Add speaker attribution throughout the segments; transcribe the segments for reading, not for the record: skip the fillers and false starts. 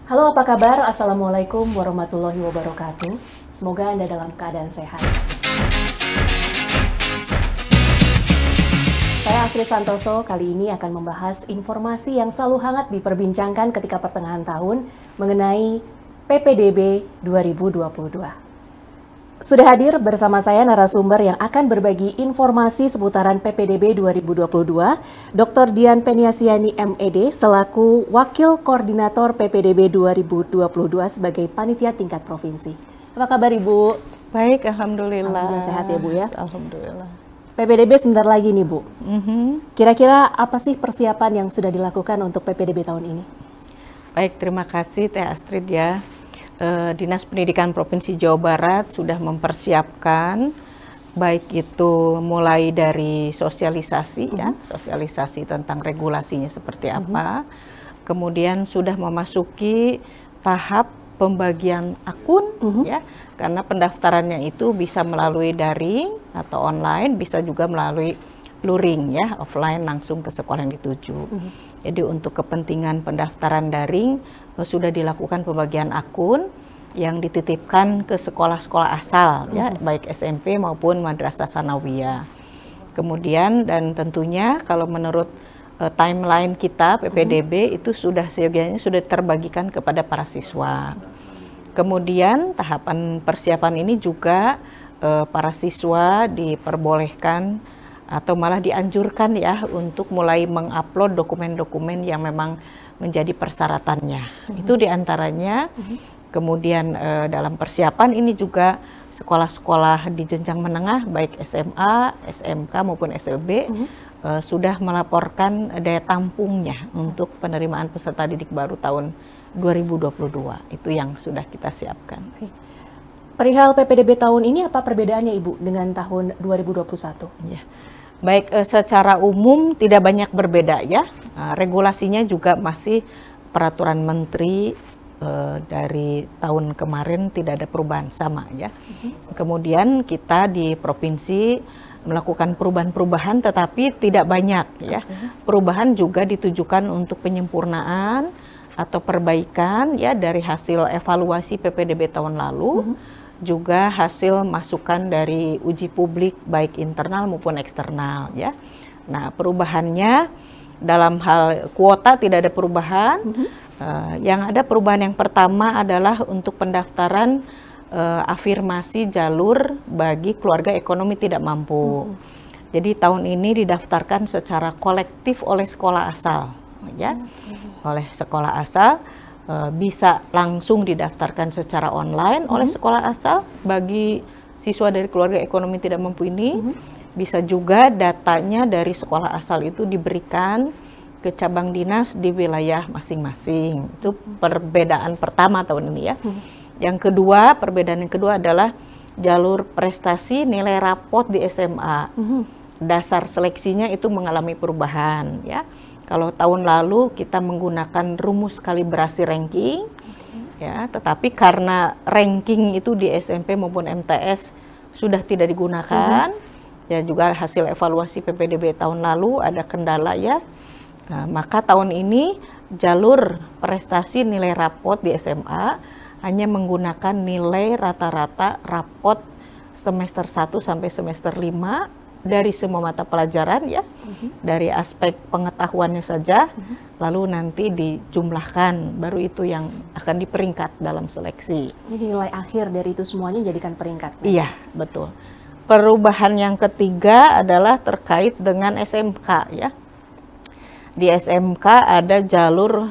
Speaker 1: Halo, apa kabar? Assalamualaikum warahmatullahi wabarakatuh. Semoga Anda dalam keadaan sehat. Saya Astrid Santoso kali ini akan membahas informasi yang selalu hangat diperbincangkan ketika pertengahan tahun mengenai PPDB 2022. Sudah hadir bersama saya narasumber yang akan berbagi informasi seputaran PPDB 2022, Dr. Dian Peniasiani MED selaku Wakil Koordinator PPDB 2022 sebagai Panitia Tingkat Provinsi. Apa kabar Ibu?
Speaker 2: Baik, Alhamdulillah.
Speaker 1: Alhamdulillah sehat ya Bu ya?
Speaker 2: Alhamdulillah.
Speaker 1: PPDB sebentar lagi nih Bu. Kira-kira apa sih persiapan yang sudah dilakukan untuk PPDB tahun ini?
Speaker 2: Baik, terima kasih Teh Astrid ya. Dinas Pendidikan Provinsi Jawa Barat sudah mempersiapkan baik itu mulai dari sosialisasi ya, sosialisasi tentang regulasinya seperti apa. Kemudian sudah memasuki tahap pembagian akun ya, karena pendaftarannya itu bisa melalui daring atau online, bisa juga melalui luring ya, offline langsung ke sekolah yang dituju. Jadi untuk kepentingan pendaftaran daring sudah dilakukan pembagian akun yang dititipkan ke sekolah-sekolah asal ya, baik SMP maupun madrasah sanawiyah. Kemudian dan tentunya kalau menurut timeline kita PPDB itu sudah seyogianya sudah terbagikan kepada para siswa. Kemudian tahapan persiapan ini juga para siswa diperbolehkan atau malah dianjurkan ya untuk mulai mengupload dokumen-dokumen yang memang menjadi persyaratannya. Itu diantaranya. Kemudian dalam persiapan ini juga sekolah-sekolah di jenjang menengah baik SMA, SMK maupun SLB sudah melaporkan daya tampungnya untuk penerimaan peserta didik baru tahun 2022. Itu yang sudah kita siapkan.
Speaker 1: Perihal PPDB tahun ini apa perbedaannya Ibu dengan tahun 2021?
Speaker 2: Ya. Baik, secara umum tidak banyak berbeda ya. Regulasinya juga masih peraturan menteri dari tahun kemarin tidak ada perubahan sama ya. Kemudian kita di provinsi melakukan perubahan-perubahan tetapi tidak banyak ya. Perubahan juga ditujukan untuk penyempurnaan atau perbaikan ya dari hasil evaluasi PPDB tahun lalu. Juga hasil masukan dari uji publik baik internal maupun eksternal ya. Nah, perubahannya dalam hal kuota tidak ada perubahan. Yang ada perubahan yang pertama adalah untuk pendaftaran afirmasi jalur bagi keluarga ekonomi tidak mampu. Jadi tahun ini didaftarkan secara kolektif oleh sekolah asal ya. Oleh sekolah asal. Bisa langsung didaftarkan secara online oleh sekolah asal bagi siswa dari keluarga ekonomi tidak mampu ini. Bisa juga datanya dari sekolah asal itu diberikan ke cabang dinas di wilayah masing-masing. Itu perbedaan pertama tahun ini ya. Yang kedua, perbedaan yang kedua adalah jalur prestasi nilai rapot di SMA. Dasar seleksinya itu mengalami perubahan ya. Kalau tahun lalu kita menggunakan rumus kalibrasi ranking, ya, tetapi karena ranking itu di SMP maupun MTS sudah tidak digunakan, ya juga hasil evaluasi PPDB tahun lalu ada kendala ya, nah, maka tahun ini jalur prestasi nilai rapot di SMA hanya menggunakan nilai rata-rata rapot semester 1 sampai semester 5, dari semua mata pelajaran ya, dari aspek pengetahuannya saja, lalu nanti dijumlahkan, baru itu yang akan diperingkat dalam seleksi.
Speaker 1: Jadi nilai akhir dari itu semuanya jadikan peringkat?
Speaker 2: Iya, betul. Perubahan yang ketiga adalah terkait dengan SMK ya. Di SMK ada jalur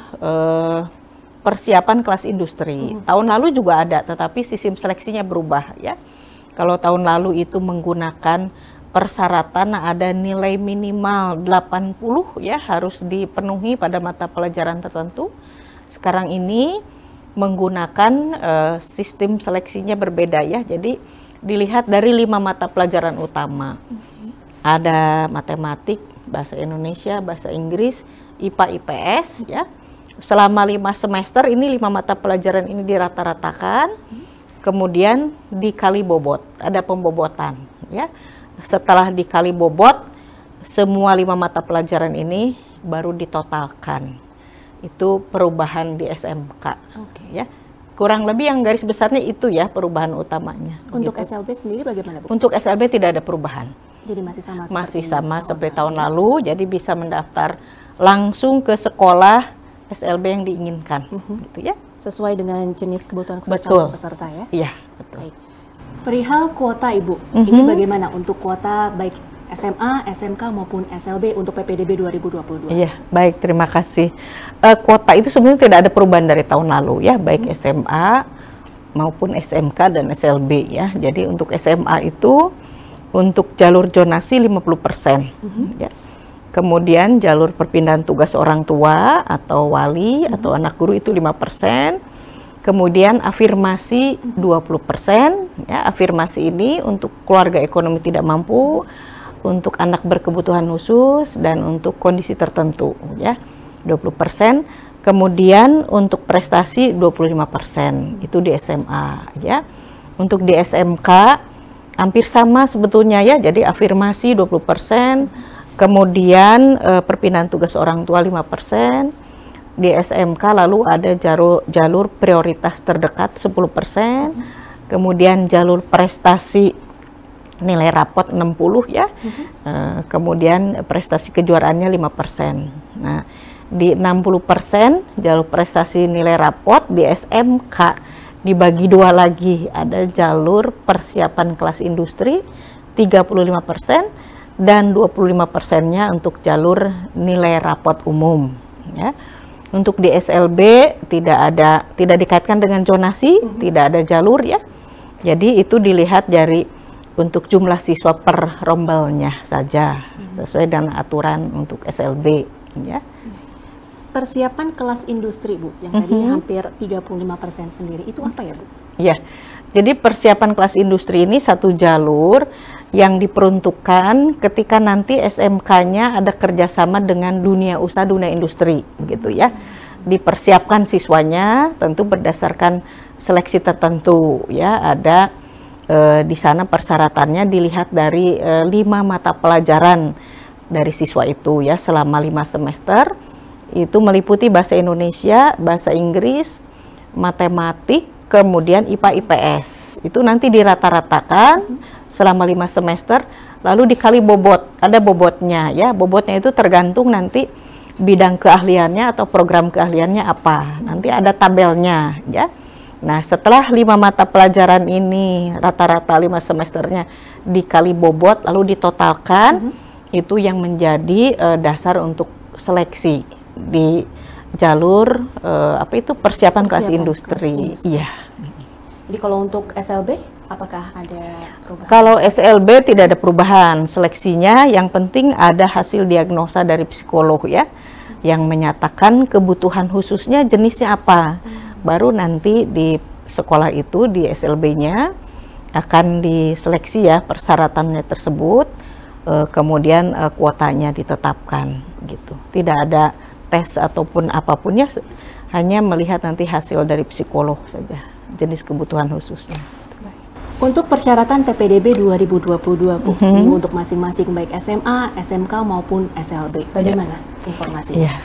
Speaker 2: persiapan kelas industri. Tahun lalu juga ada, tetapi sistem seleksinya berubah ya. Kalau tahun lalu itu menggunakan persyaratan ada nilai minimal 80 ya harus dipenuhi pada mata pelajaran tertentu. Sekarang ini menggunakan sistem seleksinya berbeda ya. Jadi dilihat dari 5 mata pelajaran utama. Ada matematik, bahasa Indonesia, bahasa Inggris, IPA, IPS ya. Selama 5 semester ini 5 mata pelajaran ini dirata-ratakan. Kemudian dikali bobot, ada pembobotan ya. Setelah dikali bobot, semua 5 mata pelajaran ini baru ditotalkan. Itu perubahan di SMK.
Speaker 1: Oke.
Speaker 2: Ya. Kurang lebih yang garis besarnya itu ya perubahan utamanya.
Speaker 1: Untuk
Speaker 2: gitu.
Speaker 1: SLB sendiri bagaimana, Bu?
Speaker 2: Untuk SLB tidak ada perubahan.
Speaker 1: Jadi masih sama
Speaker 2: seperti tahun lalu, jadi bisa mendaftar langsung ke sekolah SLB yang diinginkan, gitu ya.
Speaker 1: Sesuai dengan jenis kebutuhan khusus
Speaker 2: Betul.
Speaker 1: calon peserta ya?
Speaker 2: Iya, betul.
Speaker 1: Baik. Perihal kuota, Ibu, ini bagaimana untuk kuota baik SMA, SMK maupun SLB untuk PPDB 2022?
Speaker 2: Iya, baik, terima kasih. Kuota itu sebenarnya tidak ada perubahan dari tahun lalu ya, baik SMA maupun SMK dan SLB ya. Jadi untuk SMA itu untuk jalur zonasi 50%. Ya. Kemudian jalur perpindahan tugas orang tua atau wali atau anak guru itu 5%. Kemudian afirmasi 20%. Ya, afirmasi ini untuk keluarga ekonomi tidak mampu, untuk anak berkebutuhan khusus dan untuk kondisi tertentu ya. 20%. Kemudian untuk prestasi 25%. Itu di SMA ya. Untuk di SMK hampir sama sebetulnya ya, jadi afirmasi 20%, kemudian perpindahan tugas orang tua 5%, di SMK lalu ada jalur prioritas terdekat 10%, kemudian jalur prestasi nilai rapot 60 ya, kemudian prestasi kejuaraannya 5%. Nah, di 60% jalur prestasi nilai rapot di SMK dibagi dua lagi, ada jalur persiapan kelas industri 35% dan 25%-nya untuk jalur nilai rapot umum ya. Untuk di SLB tidak dikaitkan dengan zonasi, tidak ada jalur ya. Jadi itu dilihat dari untuk jumlah siswa per rombelnya saja sesuai dengan aturan untuk SLB ya.
Speaker 1: Persiapan kelas industri, Bu, yang tadi hampir 35% sendiri, itu apa ya, Bu?
Speaker 2: Ya, jadi persiapan kelas industri ini satu jalur yang diperuntukkan ketika nanti SMK-nya ada kerjasama dengan dunia usaha, dunia industri, gitu ya. Dipersiapkan siswanya tentu berdasarkan seleksi tertentu, ya. Ada di sana persyaratannya dilihat dari 5 mata pelajaran dari siswa itu, ya, selama 5 semester. Itu meliputi bahasa Indonesia, bahasa Inggris, matematik, kemudian IPA IPS. Itu nanti dirata-ratakan selama 5 semester, lalu dikali bobot. Ada bobotnya ya. Bobotnya itu tergantung nanti bidang keahliannya atau program keahliannya apa. Nanti ada tabelnya ya. Nah, setelah 5 mata pelajaran ini rata-rata 5 semesternya dikali bobot lalu ditotalkan, itu yang menjadi dasar untuk seleksi di jalur persiapan kelas industri. Iya.
Speaker 1: Jadi kalau untuk SLB apakah ada perubahan?
Speaker 2: Kalau SLB tidak ada perubahan seleksinya, yang penting ada hasil diagnosa dari psikolog ya, yang menyatakan kebutuhan khususnya jenisnya apa. Baru nanti di sekolah itu di SLB-nya akan diseleksi ya persyaratannya tersebut, kemudian kuotanya ditetapkan gitu. Tidak ada tes ataupun apapun ya, hanya melihat nanti hasil dari psikolog saja, jenis kebutuhan khususnya.
Speaker 1: Untuk persyaratan PPDB 2022, Bu, ini untuk masing-masing baik SMA, SMK maupun SLB, bagaimana informasinya?
Speaker 2: Ya.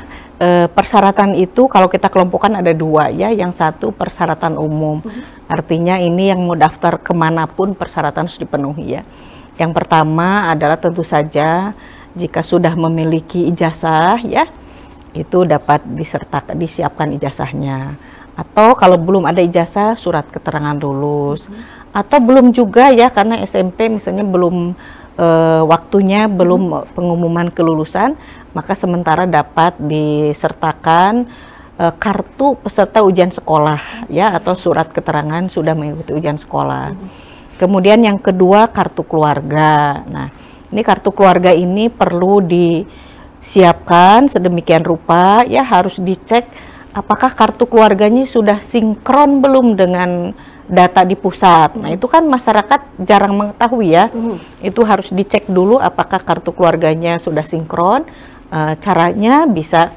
Speaker 2: Persyaratan itu kalau kita kelompokkan ada 2 ya, yang satu persyaratan umum, artinya ini yang mau daftar kemanapun persyaratan harus dipenuhi ya. Yang pertama adalah tentu saja jika sudah memiliki ijazah ya, itu dapat disiapkan ijazahnya. Atau kalau belum ada ijazah, surat keterangan lulus. Atau belum juga ya, karena SMP misalnya belum waktunya, belum pengumuman kelulusan, maka sementara dapat disertakan kartu peserta ujian sekolah ya, atau surat keterangan sudah mengikuti ujian sekolah. Kemudian yang kedua, kartu keluarga. Nah, ini kartu keluarga ini perlu disiapkan sedemikian rupa ya, harus dicek apakah kartu keluarganya sudah sinkron belum dengan data di pusat. Nah, itu kan masyarakat jarang mengetahui ya. Itu harus dicek dulu apakah kartu keluarganya sudah sinkron. Caranya bisa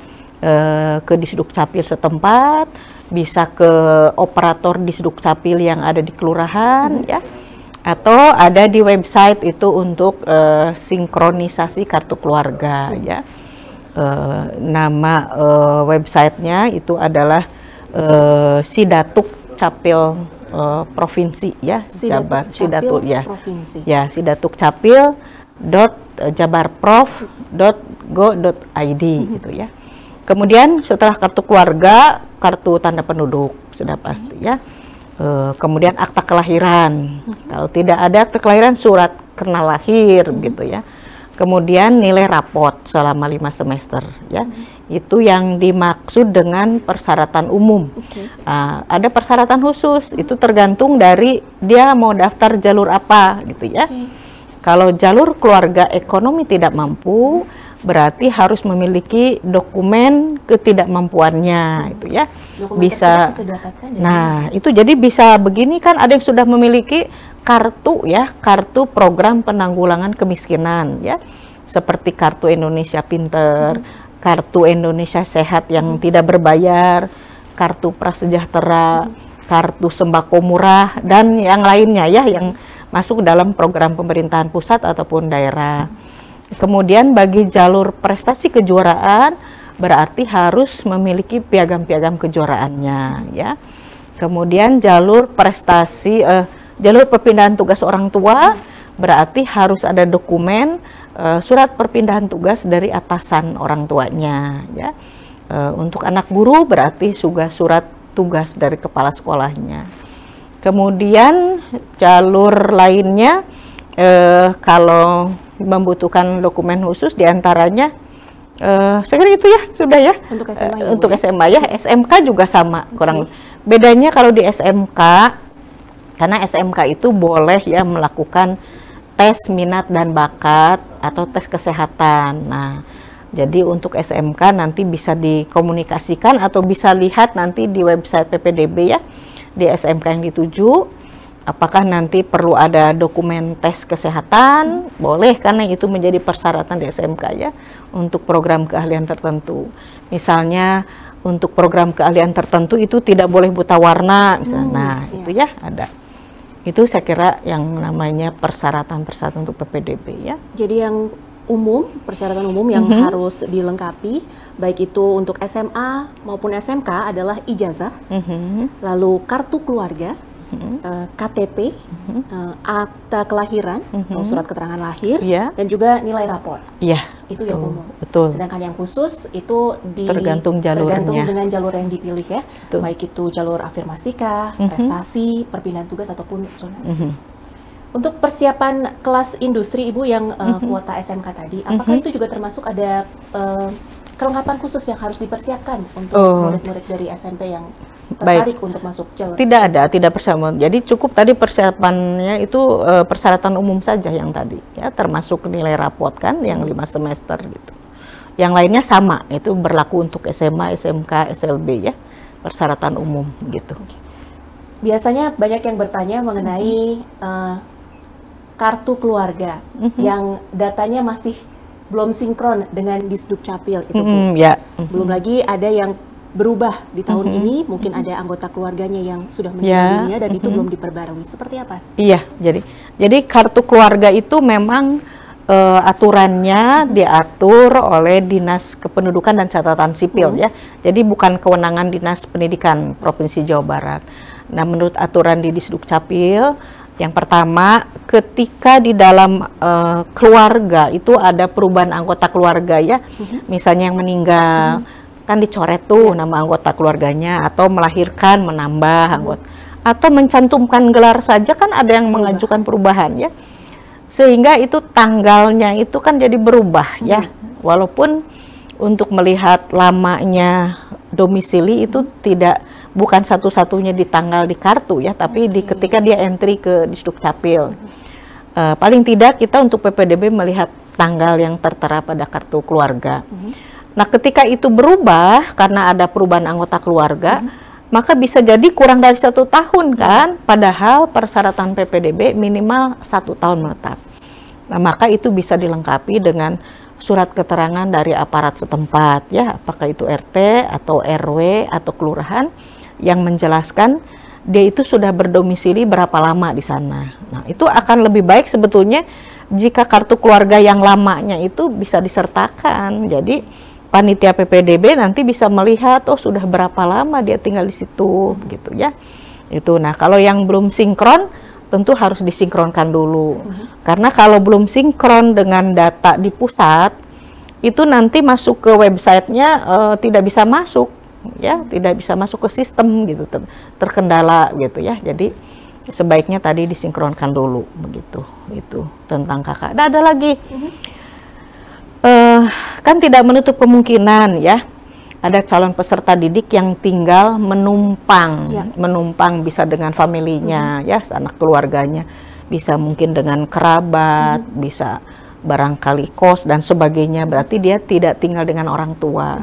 Speaker 2: ke Disdukcapil setempat, bisa ke operator Disdukcapil yang ada di kelurahan ya. Atau ada di website itu untuk sinkronisasi kartu keluarga ya. Nama websitenya itu adalah Sidatuk Capil Provinsi ya, Jabar Sidatuk ya.
Speaker 1: Provinsi.
Speaker 2: Ya, sidatukcapil.jabarprof.go.id gitu ya. Kemudian setelah kartu keluarga, kartu tanda penduduk sudah pasti ya. Kemudian akta kelahiran. Kalau tidak ada akta kelahiran, surat kenal lahir gitu ya. Kemudian nilai rapot selama 5 semester ya. Itu yang dimaksud dengan persyaratan umum. Ada persyaratan khusus, itu tergantung dari dia mau daftar jalur apa gitu ya. Kalau jalur keluarga ekonomi tidak mampu, berarti harus memiliki dokumen ketidakmampuannya itu ya. Bisa dapatkan, nah itu jadi bisa begini kan, ada yang sudah memiliki kartu ya, kartu program penanggulangan kemiskinan ya, seperti kartu Indonesia Pinter, kartu Indonesia Sehat yang tidak berbayar, kartu Prasejahtera, kartu sembako murah, dan yang lainnya ya, yang masuk dalam program pemerintahan pusat ataupun daerah. Kemudian bagi jalur prestasi kejuaraan berarti harus memiliki piagam-piagam kejuaraannya ya. Kemudian jalur prestasi jalur perpindahan tugas orang tua berarti harus ada dokumen surat perpindahan tugas dari atasan orang tuanya ya. Untuk anak guru berarti juga surat tugas dari kepala sekolahnya. Kemudian jalur lainnya kalau membutuhkan dokumen khusus diantaranya saya kira itu ya sudah ya untuk SMA ya, untuk SMA ya. SMK juga sama kurang. Bedanya kalau di SMK, karena SMK itu boleh ya melakukan tes minat dan bakat atau tes kesehatan. Nah, jadi untuk SMK nanti bisa dikomunikasikan atau bisa lihat nanti di website PPDB ya, di SMK yang dituju. Apakah nanti perlu ada dokumen tes kesehatan? Boleh, karena itu menjadi persyaratan di SMK ya, untuk program keahlian tertentu. Misalnya untuk program keahlian tertentu itu tidak boleh buta warna misalnya. Nah, itu ya ada. Itu saya kira yang namanya persyaratan-persyaratan untuk PPDB ya.
Speaker 1: Jadi yang umum, persyaratan umum yang harus dilengkapi, baik itu untuk SMA maupun SMK adalah ijazah, lalu kartu keluarga, KTP, akta kelahiran atau surat keterangan lahir, dan juga nilai rapor. Itu yang umum.
Speaker 2: Betul.
Speaker 1: Sedangkan yang khusus itu
Speaker 2: tergantung
Speaker 1: dengan jalur yang dipilih ya. Baik itu jalur afirmasi kah, prestasi, perpindahan tugas ataupun zonasi. Untuk persiapan kelas industri Ibu yang kuota SMK tadi, apakah itu juga termasuk ada kelengkapan khusus yang harus dipersiapkan untuk murid-murid dari SMP yang tertarik untuk masuk jalur?
Speaker 2: Tidak ada, tidak persiapan. Jadi cukup tadi persiapannya itu persyaratan umum saja yang tadi ya, termasuk nilai rapot kan yang 5 semester gitu. Yang lainnya sama, itu berlaku untuk SMA, SMK, SLB ya, persyaratan umum gitu.
Speaker 1: Biasanya banyak yang bertanya mengenai kartu keluarga yang datanya masih belum sinkron dengan Disduk Capil itu Bu. Belum lagi ada yang berubah di tahun ini, mungkin ada anggota keluarganya yang sudah meninggal dunia dan itu belum diperbarui. Seperti apa?
Speaker 2: Iya, jadi kartu keluarga itu memang aturannya diatur oleh Dinas Kependudukan dan Catatan Sipil ya. Jadi bukan kewenangan Dinas Pendidikan Provinsi Jawa Barat. Nah, menurut aturan di Disduk Capil, yang pertama, ketika di dalam keluarga itu ada perubahan anggota keluarga ya, misalnya yang meninggal, kan dicoret tuh nama anggota keluarganya, atau melahirkan, menambah anggota, atau mencantumkan gelar saja kan ada yang mengajukan perubahan ya, sehingga itu tanggalnya itu kan jadi berubah ya, walaupun untuk melihat lamanya domisili itu bukan satu-satunya di tanggal di kartu ya, tapi ketika dia entry ke Disduk Capil. Paling tidak kita untuk PPDB melihat tanggal yang tertera pada kartu keluarga. Nah, ketika itu berubah karena ada perubahan anggota keluarga, maka bisa jadi kurang dari 1 tahun kan, padahal persyaratan PPDB minimal 1 tahun menetap. Nah, maka itu bisa dilengkapi dengan surat keterangan dari aparat setempat ya, apakah itu RT atau RW atau kelurahan, yang menjelaskan dia itu sudah berdomisili berapa lama di sana. Nah, itu akan lebih baik sebetulnya jika kartu keluarga yang lamanya itu bisa disertakan. Jadi panitia PPDB nanti bisa melihat oh sudah berapa lama dia tinggal di situ gitu ya. Itu. Nah, kalau yang belum sinkron tentu harus disinkronkan dulu. Karena kalau belum sinkron dengan data di pusat itu nanti masuk ke websitenya tidak bisa masuk ya, tidak bisa masuk ke sistem gitu, terkendala gitu ya. Jadi sebaiknya tadi disinkronkan dulu begitu. Itu tentang kakak. Ada lagi. Kan tidak menutup kemungkinan ya ada calon peserta didik yang tinggal menumpang, menumpang bisa dengan familinya ya, sanak keluarganya, bisa mungkin dengan kerabat, bisa barangkali kos dan sebagainya, berarti dia tidak tinggal dengan orang tua.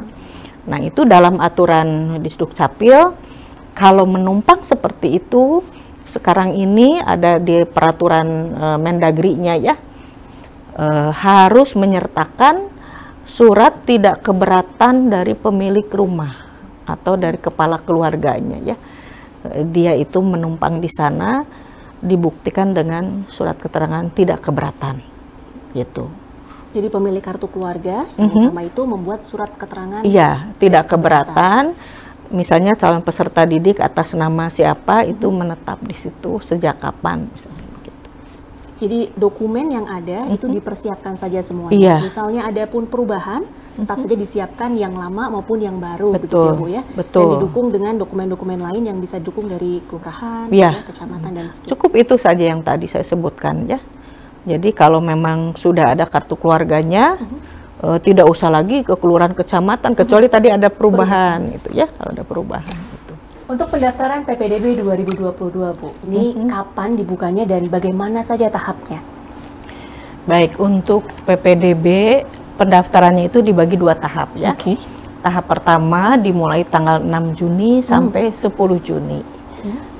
Speaker 2: Nah, itu dalam aturan Disdukcapil kalau menumpang seperti itu sekarang ini ada di peraturan Mendagri-nya ya, harus menyertakan surat tidak keberatan dari pemilik rumah atau dari kepala keluarganya ya. Dia itu menumpang di sana dibuktikan dengan surat keterangan tidak keberatan gitu.
Speaker 1: Jadi pemilik kartu keluarga yang utama itu membuat surat keterangan
Speaker 2: tidak keberatan. Misalnya calon peserta didik atas nama siapa itu menetap di situ sejak kapan misalnya.
Speaker 1: Jadi dokumen yang ada itu dipersiapkan saja semuanya. Misalnya ada pun perubahan, tetap saja disiapkan yang lama maupun yang baru, begitu ya Bu ya. Dan didukung dengan dokumen-dokumen lain yang bisa didukung dari kelurahan, kecamatan dan sekitar.
Speaker 2: Cukup itu saja yang tadi saya sebutkan ya. Jadi kalau memang sudah ada kartu keluarganya, tidak usah lagi ke kelurahan, kecamatan, kecuali tadi ada perubahan itu ya. Kalau ada perubahan.
Speaker 1: Untuk pendaftaran PPDB 2022, Bu, ini kapan dibukanya dan bagaimana saja tahapnya?
Speaker 2: Baik, untuk PPDB pendaftarannya itu dibagi 2 tahap ya. Tahap pertama dimulai tanggal 6 Juni sampai 10 Juni.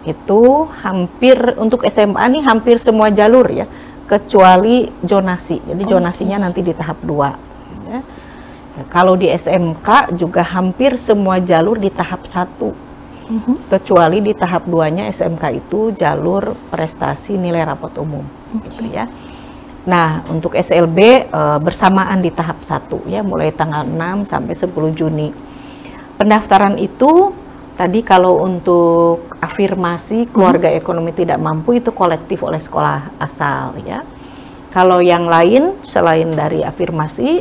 Speaker 2: Itu hampir untuk SMA nih hampir semua jalur ya, kecuali zonasi. Jadi zonasinya nanti di tahap 2 ya. Kalau di SMK juga hampir semua jalur di tahap 1. Kecuali di tahap 2-nya SMK itu jalur prestasi nilai rapot umum gitu ya. Nah, untuk SLB bersamaan di tahap 1 ya, mulai tanggal 6 sampai 10 Juni. Pendaftaran itu tadi kalau untuk afirmasi keluarga ekonomi tidak mampu itu kolektif oleh sekolah asal ya. Kalau yang lain selain dari afirmasi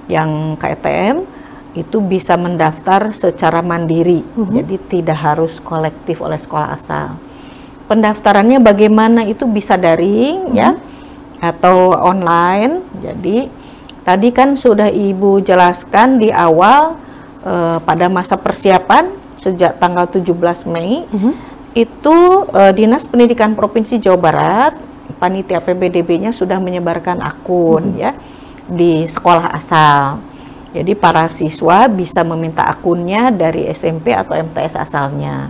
Speaker 2: yang KTM itu bisa mendaftar secara mandiri, jadi tidak harus kolektif oleh sekolah asal. Pendaftarannya bagaimana itu bisa daring ya, atau online. Jadi tadi kan sudah Ibu jelaskan di awal pada masa persiapan sejak tanggal 17 Mei itu Dinas Pendidikan Provinsi Jawa Barat, panitia PPDB-nya sudah menyebarkan akun ya di sekolah asal. Jadi para siswa bisa meminta akunnya dari SMP atau MTS asalnya.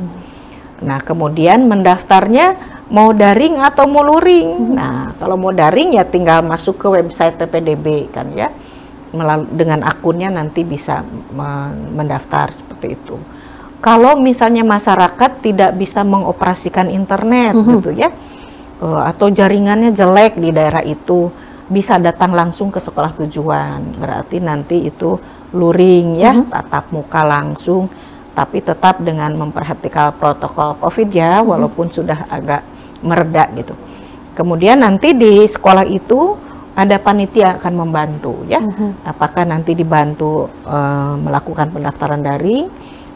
Speaker 2: Nah, kemudian mendaftarnya mau daring atau mau luring. Nah, kalau mau daring ya tinggal masuk ke website PPDB kan ya. Dengan akunnya nanti bisa mendaftar seperti itu. Kalau misalnya masyarakat tidak bisa mengoperasikan internet gitu ya, atau jaringannya jelek di daerah itu, bisa datang langsung ke sekolah tujuan, berarti nanti itu luring ya, tatap muka langsung, tapi tetap dengan memperhatikan protokol COVID ya, walaupun sudah agak mereda gitu. Kemudian nanti di sekolah itu ada panitia akan membantu ya, apakah nanti dibantu melakukan pendaftaran daring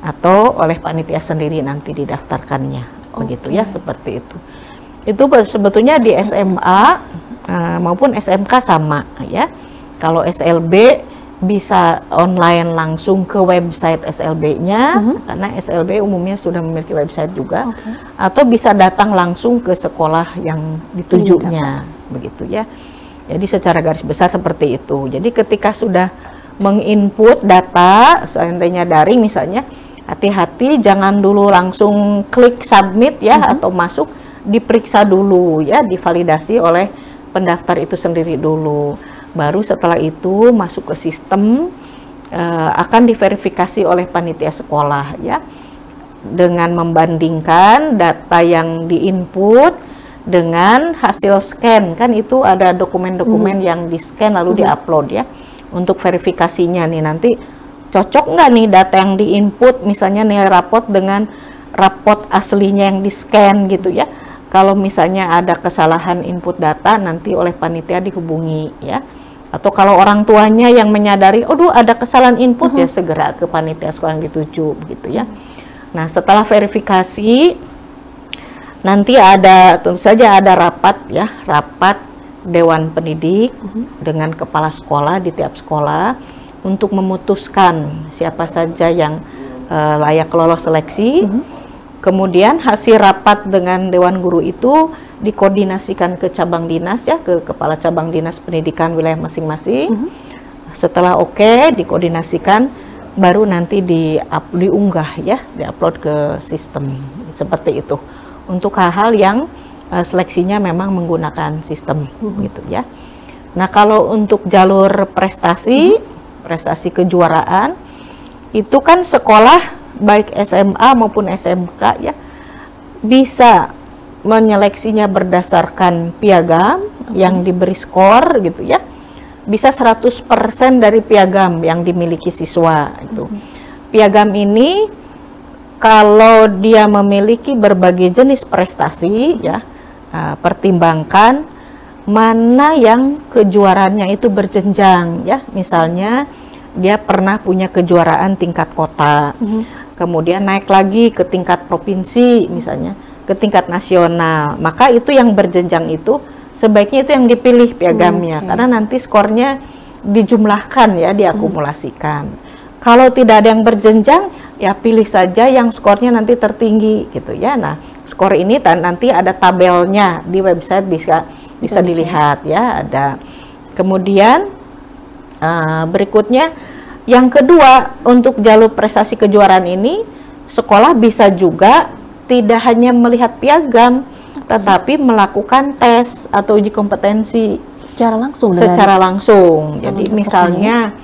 Speaker 2: atau oleh panitia sendiri nanti didaftarkannya, begitu ya, seperti itu. Itu sebetulnya di SMA maupun SMK sama ya. Kalau SLB bisa online langsung ke website SLB-nya, karena SLB umumnya sudah memiliki website juga, atau bisa datang langsung ke sekolah yang ditujunya, begitu ya. Jadi secara garis besar seperti itu. Jadi ketika sudah menginput data, seandainya daring misalnya, hati-hati jangan dulu langsung klik submit ya, atau masuk, diperiksa dulu ya, divalidasi oleh pendaftar itu sendiri dulu. Baru setelah itu masuk ke sistem, akan diverifikasi oleh panitia sekolah ya, dengan membandingkan data yang diinput dengan hasil scan. Kan itu ada dokumen-dokumen yang di scan lalu diupload ya, untuk verifikasinya nih nanti cocok nggak nih data yang diinput, misalnya nilai rapot dengan rapot aslinya yang di-scan gitu ya. Kalau misalnya ada kesalahan input data, nanti oleh panitia dihubungi ya. Atau kalau orang tuanya yang menyadari, aduh ada kesalahan input, ya segera ke panitia sekolah yang dituju gitu ya. Nah, setelah verifikasi, nanti ada, tentu saja ada rapat ya, rapat Dewan Pendidik dengan kepala sekolah di tiap sekolah untuk memutuskan siapa saja yang layak lolos seleksi. Kemudian hasil rapat dengan Dewan Guru itu dikoordinasikan ke cabang dinas ya, ke kepala cabang dinas pendidikan wilayah masing-masing. Setelah oke, dikoordinasikan, baru nanti diunggah ya, diupload ke sistem seperti itu. Untuk hal-hal yang seleksinya memang menggunakan sistem gitu ya. Nah, kalau untuk jalur prestasi, prestasi kejuaraan, itu kan sekolah baik SMA maupun SMK ya bisa menyeleksinya berdasarkan piagam yang diberi skor gitu ya. Bisa 100% dari piagam yang dimiliki siswa itu. Piagam ini kalau dia memiliki berbagai jenis prestasi ya, pertimbangkan mana yang kejuaraannya itu berjenjang ya. Misalnya dia pernah punya kejuaraan tingkat kota, kemudian naik lagi ke tingkat provinsi misalnya, ke tingkat nasional, maka itu yang berjenjang itu sebaiknya itu yang dipilih piagamnya, karena nanti skornya dijumlahkan ya, diakumulasikan. Kalau tidak ada yang berjenjang, ya pilih saja yang skornya nanti tertinggi gitu ya. Nah, skor ini nanti ada tabelnya di website, bisa dilihat ya, ada. Kemudian berikutnya, yang kedua, untuk jalur prestasi kejuaraan ini, sekolah bisa juga tidak hanya melihat piagam, tetapi melakukan tes atau uji kompetensi
Speaker 1: secara langsung.
Speaker 2: Secara langsung. Jadi misalnya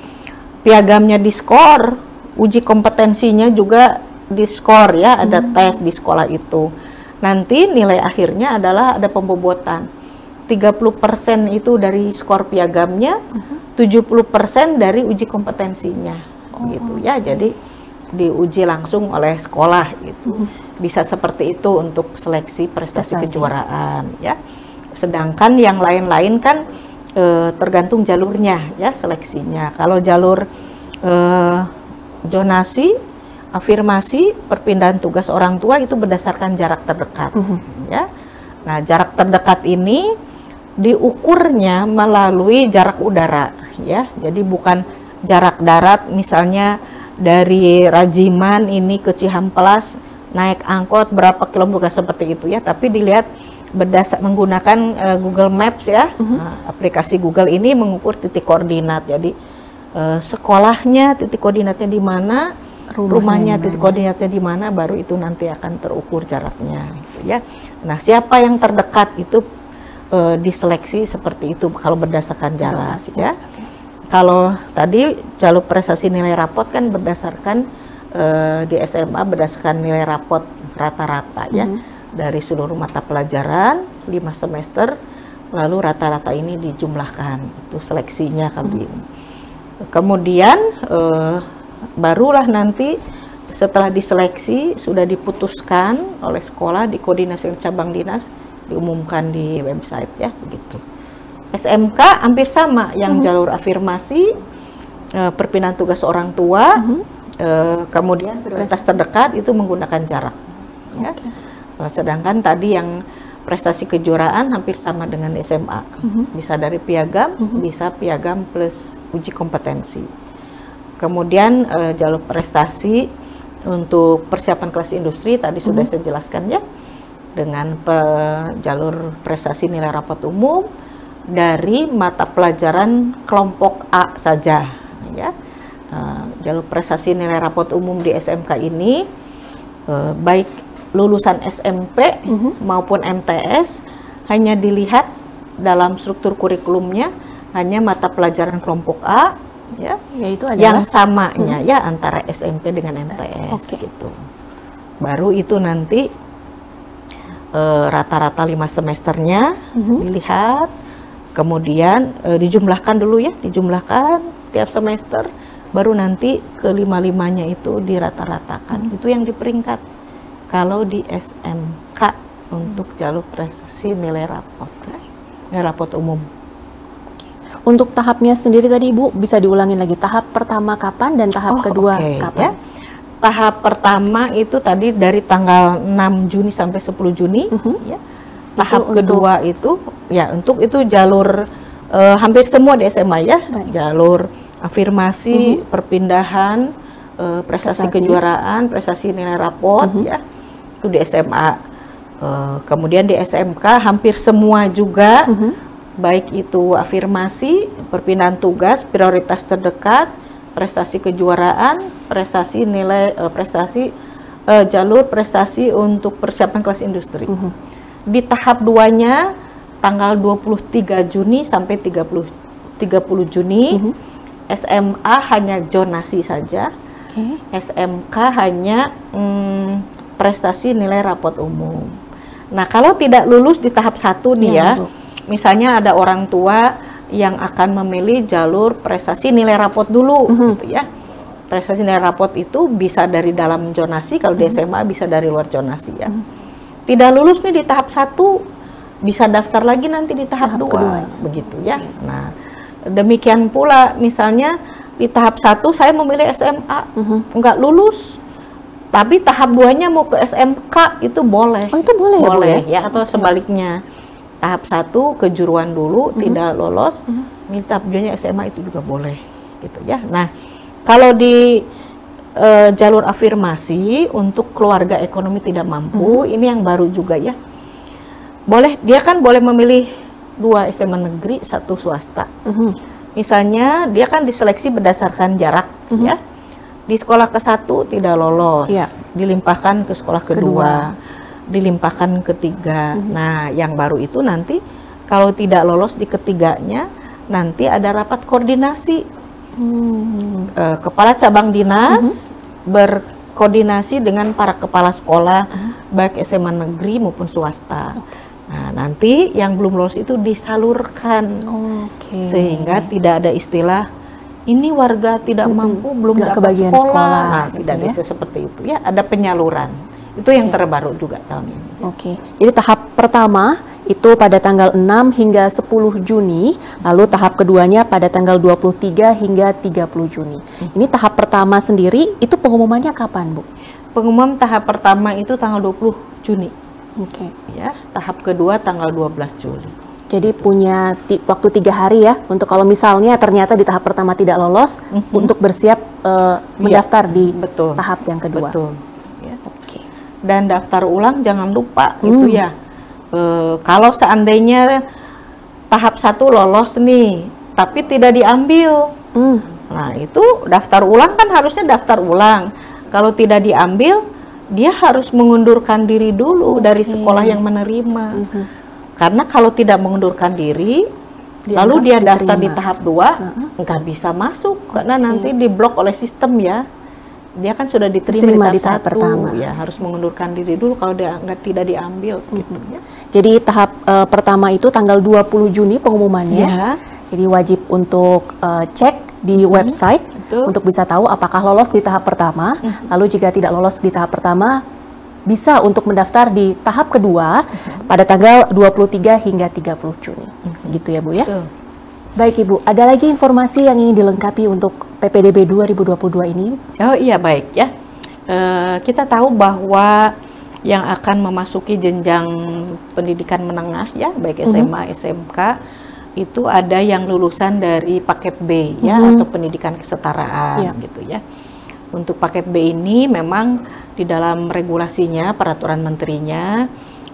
Speaker 2: piagamnya diskor, uji kompetensinya juga diskor ya, ada tes di sekolah itu. Nanti nilai akhirnya adalah ada pembobotan. 30% itu dari skor piagamnya, 70% dari uji kompetensinya, gitu ya. Jadi diuji langsung oleh sekolah gitu. Bisa seperti itu untuk seleksi prestasi kejuaraan ya. Sedangkan yang lain-lain kan tergantung jalurnya ya, seleksinya. Kalau jalur zonasi, afirmasi, perpindahan tugas orang tua itu berdasarkan jarak terdekat ya. Nah, jarak terdekat ini diukurnya melalui jarak udara ya. Jadi bukan jarak darat, misalnya dari Rajiman ini ke Cihampelas naik angkot berapa kilometer seperti itu ya, tapi dilihat menggunakan Google Maps ya. Aplikasi Google ini mengukur titik koordinat. Jadi sekolahnya titik koordinatnya di mana, rumahnya titik koordinatnya di mana, baru itu nanti akan terukur jaraknya gitu ya. Nah, siapa yang terdekat itu diseleksi seperti itu kalau berdasarkan jarak ya. Kalau tadi jalur prestasi nilai rapot kan berdasarkan di SMA berdasarkan nilai rapot rata-rata ya, dari seluruh mata pelajaran 5 semester, lalu rata-rata ini dijumlahkan, itu seleksinya kali ini. Kemudian barulah nanti setelah diseleksi sudah diputuskan oleh sekolah, dikoordinasi cabang dinas, diumumkan di website ya, begitu. SMK hampir sama, yang jalur afirmasi, perpindahan tugas orang tua, kemudian prioritas terdekat itu menggunakan jarak ya. Sedangkan tadi yang prestasi kejuaraan hampir sama dengan SMA, bisa dari piagam, bisa piagam plus uji kompetensi. Kemudian jalur prestasi untuk persiapan kelas industri tadi sudah saya jelaskan ya, dengan jalur prestasi nilai rapot umum dari mata pelajaran kelompok A saja ya. Jalur prestasi nilai rapot umum di SMK ini baik lulusan SMP maupun MTS hanya dilihat dalam struktur kurikulumnya hanya mata pelajaran kelompok A ya, yaitu adalah yang samanya ya antara SMP dengan MTS gitu. Baru itu nanti rata-rata 5 semesternya dilihat, kemudian dijumlahkan dulu ya, dijumlahkan tiap semester baru nanti kelima-limanya itu dirata-ratakan. Itu yang di peringkat. Kalau di SMK untuk jalur prestasi nilai rapot umum.
Speaker 1: Untuk tahapnya sendiri tadi Ibu bisa diulangin lagi, tahap pertama kapan dan tahap kedua kapan?
Speaker 2: Ya. Tahap pertama itu tadi dari tanggal 6 Juni sampai 10 Juni. Ya. Tahap kedua itu ya untuk itu jalur hampir semua di SMA ya. Baik. Jalur afirmasi, perpindahan, prestasi kejuaraan, prestasi nilai rapot ya. Itu di SMA. Kemudian di SMK hampir semua juga, baik itu afirmasi, perpindahan tugas, prioritas terdekat, prestasi kejuaraan, prestasi nilai, jalur prestasi untuk persiapan kelas industri. Di tahap 2-nya tanggal 23 Juni sampai 30 Juni, SMA hanya zonasi saja, SMK hanya prestasi nilai rapot umum. Nah, kalau tidak lulus di tahap 1 nih ya, misalnya ada orang tua yang akan memilih jalur prestasi nilai rapot dulu, gitu ya. Prestasi nilai rapot itu bisa dari dalam zonasi, kalau di SMA bisa dari luar zonasi ya. Tidak lulus nih di tahap 1, bisa daftar lagi nanti di tahap 2, begitu ya. Nah, demikian pula misalnya di tahap 1 saya memilih SMA, nggak lulus, tapi tahap 2-nya mau ke SMK itu boleh.
Speaker 1: Oh, itu boleh,
Speaker 2: boleh ya, atau sebaliknya. Tahap 1 kejuruan dulu, tidak lolos, minta tahap 2-nya SMA itu juga boleh, gitu ya. Nah, kalau di jalur afirmasi untuk keluarga ekonomi tidak mampu, ini yang baru juga ya. Boleh, dia kan boleh memilih 2 SMA negeri, 1 swasta. Misalnya dia kan diseleksi berdasarkan jarak ya. Di sekolah ke-1 tidak lolos, dilimpahkan ke sekolah kedua, dilimpahkan ketiga. Nah, yang baru itu nanti kalau tidak lolos di ketiganya, nanti ada rapat koordinasi. Kepala cabang dinas berkoordinasi dengan para kepala sekolah, baik SMA negeri maupun swasta. Nah, nanti yang belum lolos itu disalurkan, sehingga tidak ada istilah ini warga tidak mampu belum dapat sekolah. Nah, tidak bisa seperti itu ya. Ada penyaluran. Itu yang terbaru juga tahun ini.
Speaker 1: Jadi tahap pertama itu pada tanggal 6 hingga 10 Juni, lalu tahap keduanya pada tanggal 23 hingga 30 Juni. Ini tahap pertama sendiri itu pengumumannya kapan, Bu?
Speaker 2: Pengumuman tahap pertama itu tanggal 20 Juni. Ya, tahap kedua tanggal 12 Juli.
Speaker 1: Jadi punya waktu 3 hari ya untuk kalau misalnya ternyata di tahap pertama tidak lolos untuk bersiap mendaftar di tahap yang kedua.
Speaker 2: Ya. Dan daftar ulang jangan lupa itu ya. Kalau seandainya tahap 1 lolos nih, tapi tidak diambil, nah itu daftar ulang kan harusnya daftar ulang. Kalau tidak diambil, dia harus mengundurkan diri dulu dari sekolah yang menerima. Karena kalau tidak mengundurkan diri, lalu dia daftar di tahap 2, nggak bisa masuk karena nanti diblok oleh sistem ya. Dia kan sudah diterima di tahap pertama. Ya harus mengundurkan diri dulu kalau dia tidak diambil. Gitu, ya.
Speaker 1: Jadi tahap pertama itu tanggal 20 Juni pengumumannya. Jadi wajib untuk cek di website untuk bisa tahu apakah lolos di tahap pertama. Lalu jika tidak lolos di tahap pertama, bisa untuk mendaftar di tahap kedua pada tanggal 23 hingga 30 Juni. Gitu ya Bu ya? Baik Ibu, ada lagi informasi yang ingin dilengkapi untuk PPDB 2022 ini?
Speaker 2: Oh iya, baik ya. Kita tahu bahwa yang akan memasuki jenjang pendidikan menengah ya, baik SMA, SMK, itu ada yang lulusan dari paket B ya, atau pendidikan kesetaraan gitu ya. Untuk paket B ini memang di dalam regulasinya, peraturan menterinya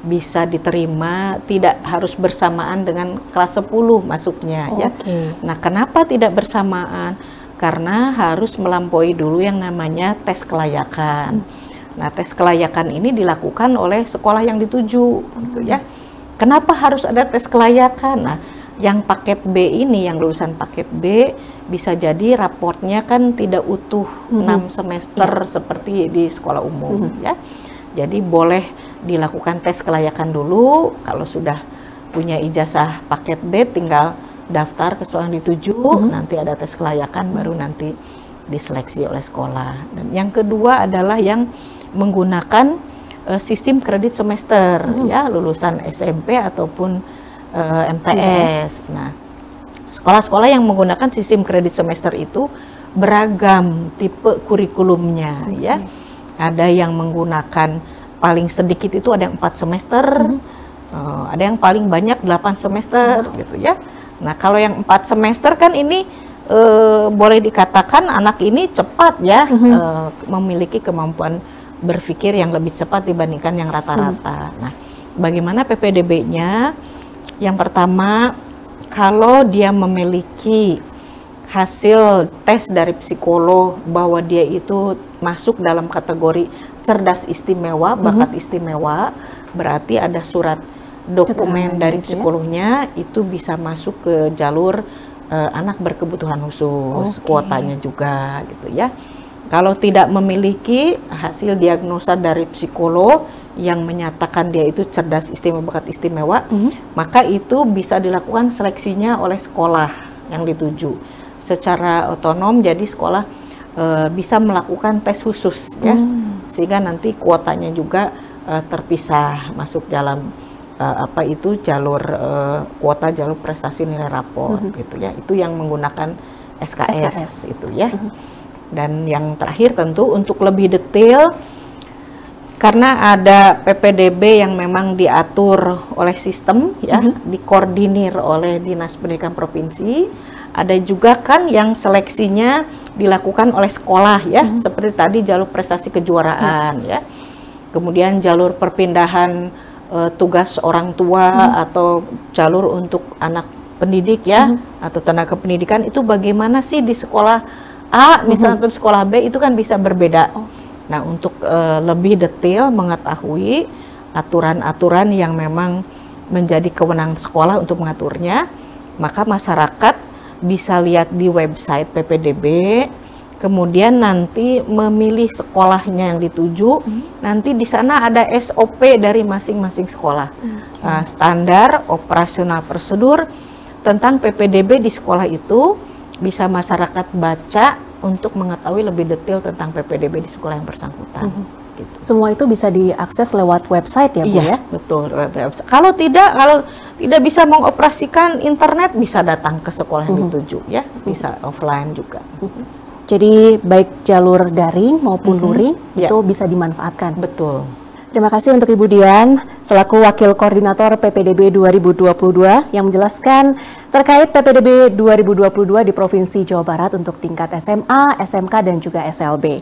Speaker 2: bisa diterima tidak harus bersamaan dengan kelas 10 masuknya ya. Nah, kenapa tidak bersamaan? Karena harus melampaui dulu yang namanya tes kelayakan. Nah, tes kelayakan ini dilakukan oleh sekolah yang dituju gitu ya. Kenapa harus ada tes kelayakan? Nah, yang paket B ini, yang lulusan paket B bisa jadi raportnya kan tidak utuh 6 semester seperti di sekolah umum ya. Jadi boleh dilakukan tes kelayakan dulu. Kalau sudah punya ijazah paket B tinggal daftar ke sekolah yang dituju, nanti ada tes kelayakan baru nanti diseleksi oleh sekolah. Dan yang kedua adalah yang menggunakan sistem kredit semester, ya, lulusan SMP ataupun MTS. Nah, sekolah-sekolah yang menggunakan sistem kredit semester itu beragam tipe kurikulumnya, ya. Ada yang menggunakan paling sedikit itu ada yang 4 semester, ada yang paling banyak 8 semester, gitu ya. Nah, kalau yang 4 semester kan ini boleh dikatakan anak ini cepat ya, memiliki kemampuan berpikir yang lebih cepat dibandingkan yang rata-rata. Nah, bagaimana PPDB-nya? Yang pertama, kalau dia memiliki hasil tes dari psikolog bahwa dia itu masuk dalam kategori cerdas istimewa, bakat istimewa, berarti ada surat dokumen dari psikolognya, itu bisa masuk ke jalur anak berkebutuhan khusus, kuotanya juga gitu ya. Kalau tidak memiliki hasil diagnosa dari psikolog yang menyatakan dia itu cerdas istimewa, bakat istimewa, maka itu bisa dilakukan seleksinya oleh sekolah yang dituju secara otonom. Jadi sekolah bisa melakukan tes khusus ya, sehingga nanti kuotanya juga terpisah masuk dalam jalur kuota jalur prestasi nilai rapor gitu ya. Itu yang menggunakan SKS. Itu ya. Dan yang terakhir tentu untuk lebih detail, karena ada PPDB yang memang diatur oleh sistem ya, dikoordinir oleh Dinas Pendidikan Provinsi. Ada juga kan yang seleksinya dilakukan oleh sekolah ya, seperti tadi jalur prestasi kejuaraan ya. Kemudian jalur perpindahan tugas orang tua atau jalur untuk anak pendidik ya, atau tenaga pendidikan, itu bagaimana sih di sekolah A misalnya atau sekolah B itu kan bisa berbeda. Nah, untuk lebih detail mengetahui aturan-aturan yang memang menjadi kewenangan sekolah untuk mengaturnya, maka masyarakat bisa lihat di website PPDB, kemudian nanti memilih sekolahnya yang dituju. Nanti di sana ada SOP dari masing-masing sekolah, standar operasional prosedur tentang PPDB di sekolah itu, bisa masyarakat baca untuk mengetahui lebih detail tentang PPDB di sekolah yang bersangkutan. Gitu.
Speaker 1: Semua itu bisa diakses lewat website ya, Bu ya?
Speaker 2: Betul. Kalau tidak bisa mengoperasikan internet, bisa datang ke sekolah yang dituju ya, bisa offline juga.
Speaker 1: Jadi baik jalur daring maupun luring itu bisa dimanfaatkan.
Speaker 2: Betul.
Speaker 1: Terima kasih untuk Ibu Dian selaku Wakil Koordinator PPDB 2022 yang menjelaskan terkait PPDB 2022 di Provinsi Jawa Barat untuk tingkat SMA, SMK, dan juga SLB.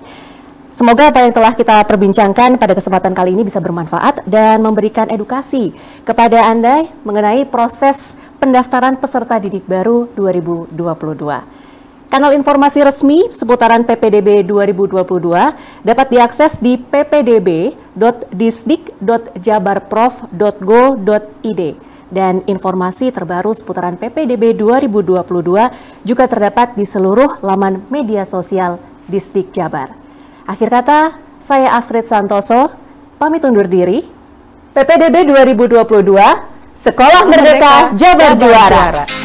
Speaker 1: Semoga apa yang telah kita perbincangkan pada kesempatan kali ini bisa bermanfaat dan memberikan edukasi kepada Anda mengenai proses pendaftaran peserta didik baru 2022. Kanal informasi resmi seputaran PPDB 2022 dapat diakses di ppdb.disdik.jabarprof.go.id, dan informasi terbaru seputaran PPDB 2022 juga terdapat di seluruh laman media sosial Disdik Jabar. Akhir kata, saya Astrid Santoso, pamit undur diri. PPDB 2022, Sekolah Merdeka Jabar Juara.